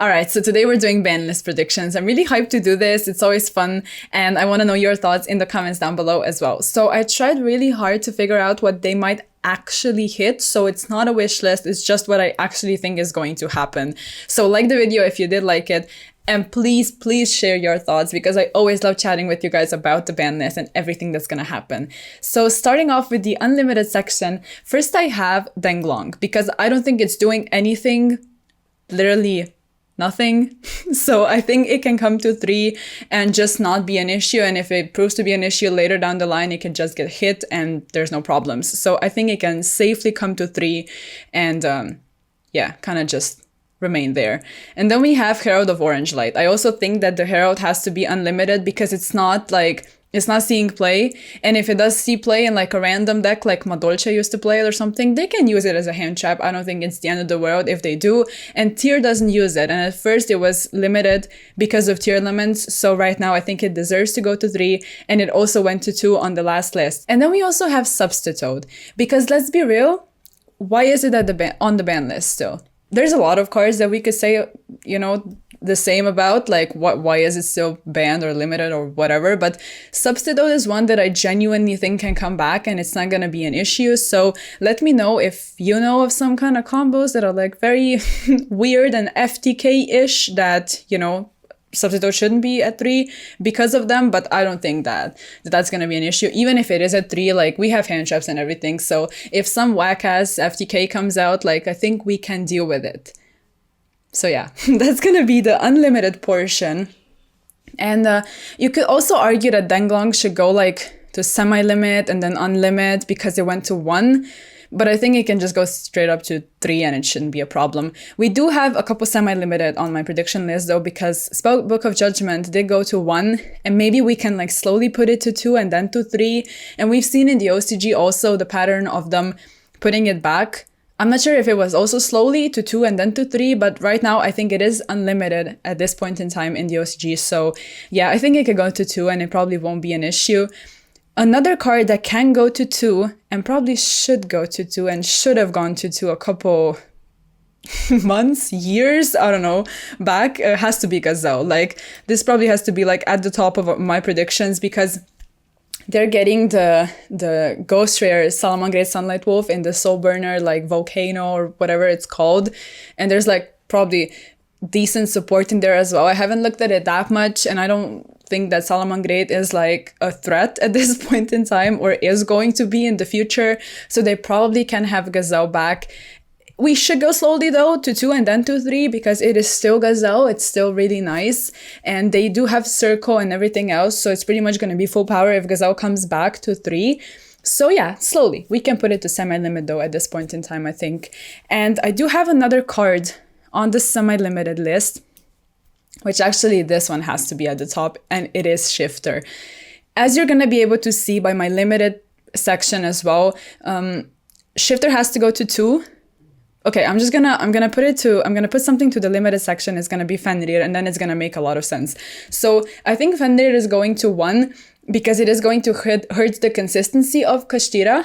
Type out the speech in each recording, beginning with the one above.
All right, so today we're doing Banlist predictions. I'm really hyped to do this. It's always fun, and I want to know your thoughts in the comments down below as well. So I tried really hard to figure out what they might actually hit, so it's not a wish list, it's just what I actually think is going to happen. So like the video if you did like it, and please share your thoughts, because I always love chatting with you guys about the ban list and everything that's gonna happen. So starting off with the unlimited section, first I have Denglong, because I don't think it's doing anything, literally nothing. So I think it can come to 3 and just not be an issue. And if it proves to be an issue later down the line, it can just get hit and there's no problems. So I think it can safely come to 3 and yeah, kind of just remain there. And then we have Herald of Orange Light. I also think that the Herald has to be unlimited because it's not seeing play. And if it does see play in like a random deck like Madolche used to play it or something, they can use it as a hand trap. I don't think it's the end of the world if they do. And Tier doesn't use it. And at first it was limited because of tier limits. So right now I think it deserves to go to 3. And it also went to 2 on the last list. And then we also have Substitute. Because let's be real, why is it at on the ban list still? There's a lot of cards that we could say, you know, the same about, like why is it still banned or limited or whatever. But Substitute is one that I genuinely think can come back and it's not going to be an issue. So let me know if you know of some kind of combos that are like very weird and FTK-ish that, you know, Substitute shouldn't be at 3 because of them, but I don't think that's going to be an issue. Even if it is at 3, like we have hand traps and everything. So if some whack-ass FTK comes out, like I think we can deal with it. So yeah, that's going to be the unlimited portion. And you could also argue that Denglong should go like to semi-limit and then unlimit because it went to 1. But I think it can just go straight up to 3 and it shouldn't be a problem. We do have a couple semi-limited on my prediction list though, because Book of Judgment did go to 1 and maybe we can like slowly put it to 2 and then to 3. And we've seen in the OCG also the pattern of them putting it back. I'm not sure if it was also slowly to 2 and then to 3, but right now I think it is unlimited at this point in time in the OCG. So yeah, I think it could go to 2 and it probably won't be an issue. Another card that can go to 2 and probably should go to 2 and should have gone to 2 a couple months, years, I don't know, back, has to be Gazelle. Like this probably has to be like at the top of my predictions because they're getting the Ghost Rare Salamangreat Sunlight Wolf in the Soul Burner like Volcano or whatever it's called. And there's like probably decent support in there as well. I haven't looked at it that much and I don't think that Salamangreat is like a threat at this point in time or is going to be in the future. So they probably can have Gazelle back. We should go slowly though to 2 and then to 3 because it is still Gazelle. It's still really nice. And they do have Circle and everything else. So it's pretty much going to be full power if Gazelle comes back to 3. So yeah, slowly. We can put it to semi-limit though at this point in time, I think. And I do have another card on the semi-limited list, which actually this one has to be at the top, and it is Shifter. As you're going to be able to see by my limited section as well, Shifter has to go to 2. Okay, I'm gonna put something to the limited section. It's gonna be Fenrir, and then it's gonna make a lot of sense. So I think Fenrir is going to 1 because it is going to hurt the consistency of Kashtira,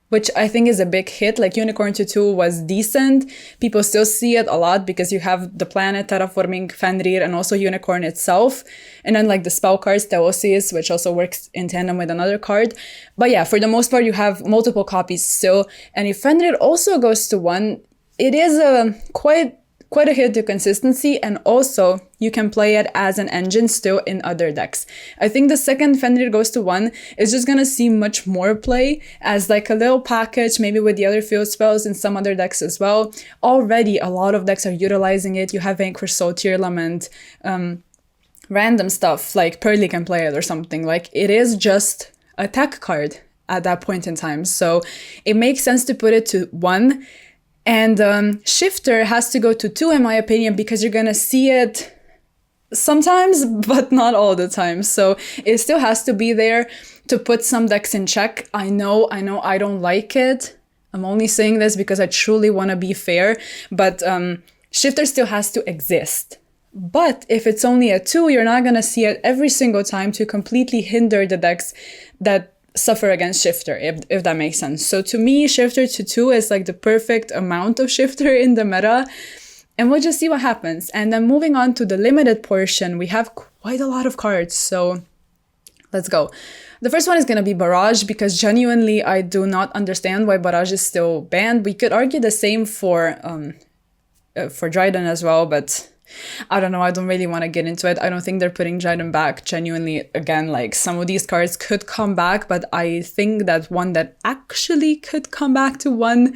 which I think is a big hit. Like Unicorn to 2 was decent. People still see it a lot because you have the planet terraforming Fenrir and also Unicorn itself. And then like the spell cards, Theosis, which also works in tandem with another card. But yeah, for the most part, you have multiple copies still. And if Fenrir also goes to 1, it is quite a hit to consistency, and also you can play it as an engine still in other decks. I think the second Fenrir goes to 1 is just gonna see much more play as like a little package, maybe with the other field spells in some other decks as well. Already a lot of decks are utilizing it. You have Vanquish Soul, Tear Lament, random stuff like Pearly can play it or something. Like it is just a tech card at that point in time. So it makes sense to put it to 1. And Shifter has to go to 2 in my opinion because you're gonna see it sometimes, but not all the time. So it still has to be there to put some decks in check. I know I don't like it. I'm only saying this because I truly want to be fair, but Shifter still has to exist. But if it's only a 2, you're not gonna see it every single time to completely hinder the decks that suffer against Shifter, if that makes sense. So to me, Shifter to 2 is like the perfect amount of Shifter in the meta. And we'll just see what happens. And then moving on to the limited portion, we have quite a lot of cards. So let's go. The first one is going to be Barrage, because genuinely I do not understand why Barrage is still banned. We could argue the same for Dryden as well, but I don't know. I don't really want to get into it. I don't think they're putting Dryden back. Genuinely, again, like some of these cards could come back, but I think that one that actually could come back to 1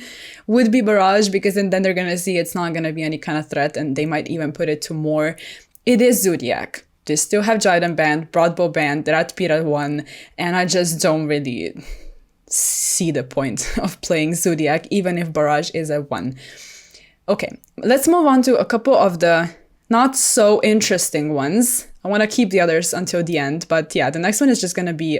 would be Barrage, because then they're going to see it's not going to be any kind of threat, and they might even put it to more. It is Zodiac. They still have Dryden banned, Broadbow banned, Ratpira 1, and I just don't really see the point of playing Zodiac, even if Barrage is a 1. Okay, let's move on to a couple of the not so interesting ones. I want to keep the others until the end, but yeah, the next one is just going to be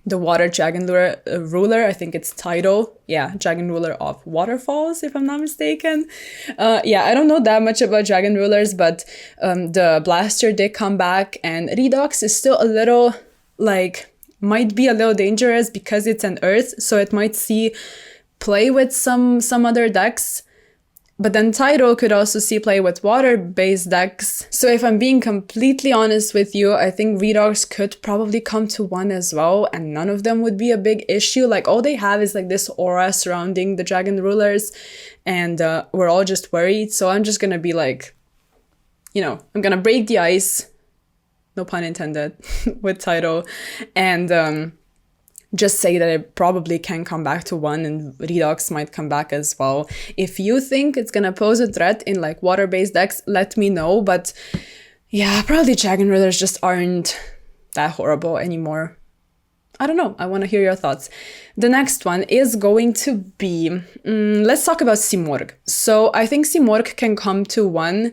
the Water Dragon Ruler. I think it's title. Yeah, Dragon Ruler of Waterfalls, if I'm not mistaken. Yeah, I don't know that much about Dragon Rulers, but the Blaster did come back, and Redox is still a little, like, might be a little dangerous because it's an Earth, so it might see play with some other decks. But then Tidal could also see play with water-based decks. So if I'm being completely honest with you, I think Redox could probably come to 1 as well, and none of them would be a big issue. Like, all they have is like this aura surrounding the Dragon Rulers, and we're all just worried. So I'm just gonna be like, you know, I'm gonna break the ice, no pun intended, with Tidal, and just say that it probably can come back to 1, and Redox might come back as well. If you think it's gonna pose a threat in like water-based decks, let me know. But yeah, probably Dragon Rulers just aren't that horrible anymore. I don't know. I want to hear your thoughts. The next one is going to be, let's talk about Simorgh. So I think Simorgh can come to 1,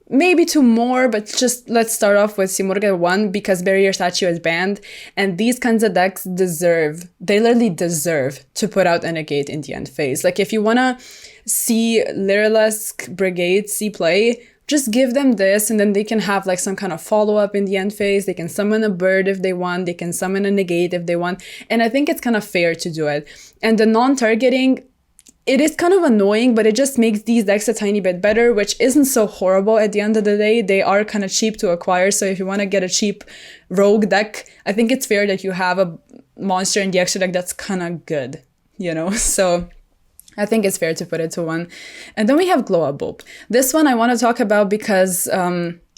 maybe 2 more, but just let's start off with Simorgh at 1, because Barrier Statue is banned, and these kinds of decks they literally deserve to put out a negate in the end phase. Like, if you want to see Lyrilisk Brigade see play, just give them this, and then they can have like some kind of follow-up in the end phase. They can summon a bird if they want, they can summon a negate if they want, and I think it's kind of fair to do it. And the non-targeting, it is kind of annoying, but it just makes these decks a tiny bit better, which isn't so horrible at the end of the day. They are kind of cheap to acquire, so if you want to get a cheap rogue deck, I think it's fair that you have a monster in the extra deck that's kind of good, you know? So I think it's fair to put it to 1. And then we have Glow Up Bulb. This one I want to talk about because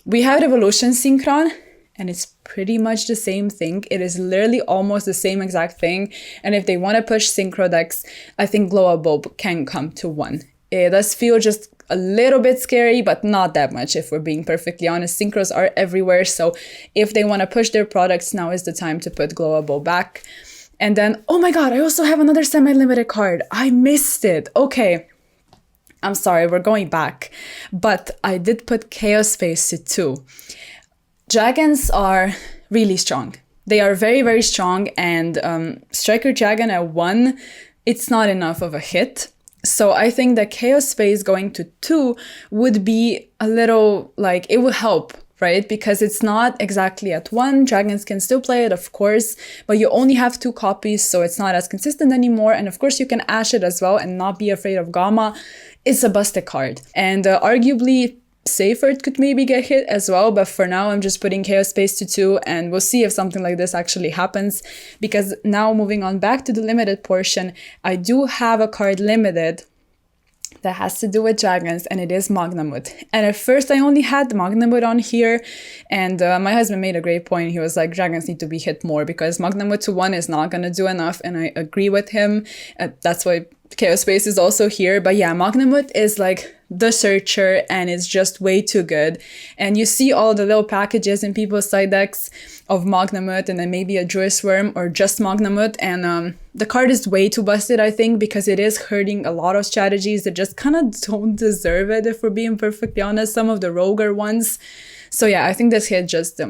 we have Revolution Synchron, and it's pretty much the same thing. It is literally almost the same exact thing. And if they want to push synchro decks, I think Glow Up Bulb can come to 1. It does feel just a little bit scary, but not that much, if we're being perfectly honest. Synchros are everywhere, so if they want to push their products, now is the time to put Glow Up Bulb back. And then, oh my god, I also have another semi-limited card. I missed it. Okay. I'm sorry, we're going back. But I did put Chaos Phase to 2. Dragons are really strong. They are very, very strong, and Striker Dragon at 1, it's not enough of a hit. So I think that Chaos Phase going to 2 would be a little, like, it would help, right? Because it's not exactly at 1. Dragons can still play it, of course, but you only have 2 copies, so it's not as consistent anymore. And of course, you can Ash it as well and not be afraid of Gamma. It's a busted card. And arguably, safer it could maybe get hit as well, but for now I'm just putting Chaos Space to 2, and we'll see if something like this actually happens. Because now, moving on back to the limited portion, I do have a card limited that has to do with dragons, and it is Magnamut. And at first I only had Magnamut on here, and my husband made a great point. He was like, dragons need to be hit more because Magnamut to 1 is not going to do enough, and I agree with him. That's why Chaos Space is also here. But yeah, Magnamut is like the searcher, and it's just way too good. And you see all the little packages in people's side decks of Magnamut, and then maybe a Joyous Worm or just Magnamut, and the card is way too busted, I think, because it is hurting a lot of strategies that just kind of don't deserve it, if we're being perfectly honest, some of the roguer ones. So yeah, I think this hit just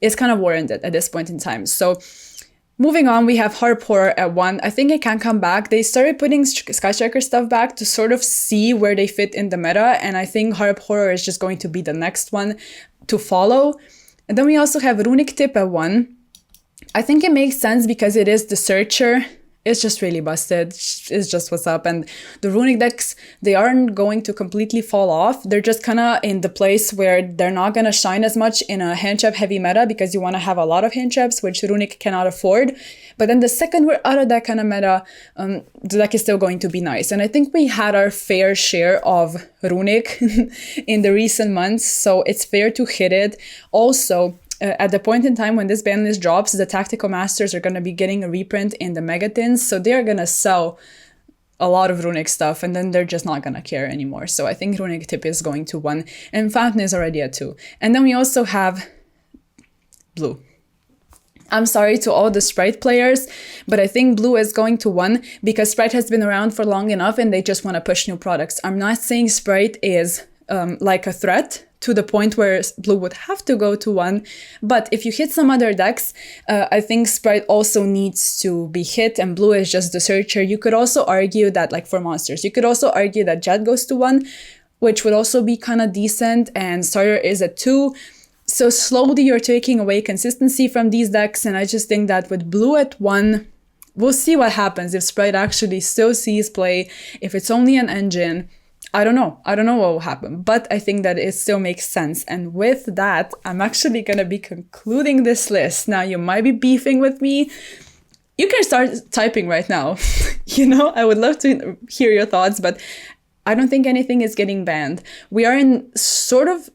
is kind of warranted at this point in time. So moving on, we have Harp Horror at 1. I think it can come back. They started putting Sky Striker stuff back to sort of see where they fit in the meta, and I think Harp Horror is just going to be the next one to follow. And then we also have Runic Tip at 1. I think it makes sense because it is the searcher, it's just really busted. It's just what's up. And the runic decks, they aren't going to completely fall off. They're just kind of in the place where they're not going to shine as much in a hand trap heavy meta because you want to have a lot of hand traps, which runic cannot afford. But then the second we're out of that kind of meta, the deck is still going to be nice. And I think we had our fair share of runic in the recent months, so it's fair to hit it. Also, at the point in time when this ban list drops, the Tactical Masters are going to be getting a reprint in the Megatins, so they're going to sell a lot of runic stuff, and then they're just not going to care anymore. So I think runic tip is going to 1, and Fountain is already at 2. And then we also have blue. I'm sorry to all the Sprite players, but I think blue is going to 1 because Sprite has been around for long enough and they just want to push new products. I'm not saying Sprite is like a threat to the point where blue would have to go to 1. But if you hit some other decks, I think Sprite also needs to be hit, and blue is just the searcher. You could also argue that, like for monsters, you could also argue that Jet goes to 1, which would also be kind of decent, and Starter is at 2. So slowly you're taking away consistency from these decks, and I just think that with blue at 1, we'll see what happens if Sprite actually still sees play, if it's only an engine. I don't know what will happen, but I think that it still makes sense. And with that, I'm actually going to be concluding this list. Now, you might be beefing with me. You can start typing right now. I would love to hear your thoughts, but I don't think anything is getting banned. We are in sort of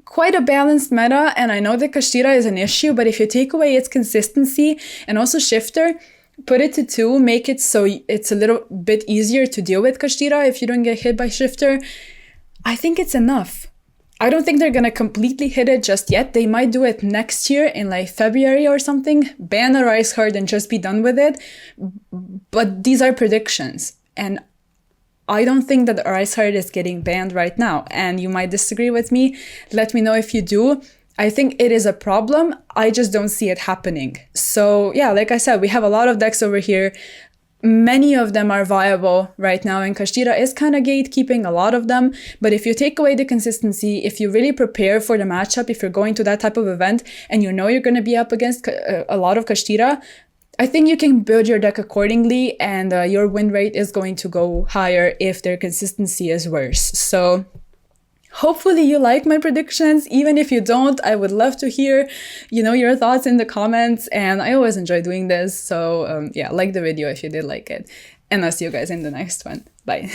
quite a balanced meta, and I know that Kashtira is an issue, but if you take away its consistency and also Shifter, put it to 2, make it so it's a little bit easier to deal with Kashtira if you don't get hit by Shifter, I think it's enough. I don't think they're gonna completely hit it just yet. They might do it next year in like February or something, ban a Rice Heart and just be done with it. But these are predictions, and I don't think that the Rice Heart is getting banned right now, and you might disagree with me. Let me know if you do. I think it is a problem. I just don't see it happening. So yeah, like I said, we have a lot of decks over here. Many of them are viable right now, and Kashtira is kind of gatekeeping a lot of them. But if you take away the consistency, if you really prepare for the matchup, if you're going to that type of event and you know you're going to be up against a lot of Kashtira, I think you can build your deck accordingly, and your win rate is going to go higher if their consistency is worse. So hopefully you like my predictions. Even if you don't, I would love to hear, your thoughts in the comments, and I always enjoy doing this. So yeah, like the video if you did like it, and I'll see you guys in the next one. Bye.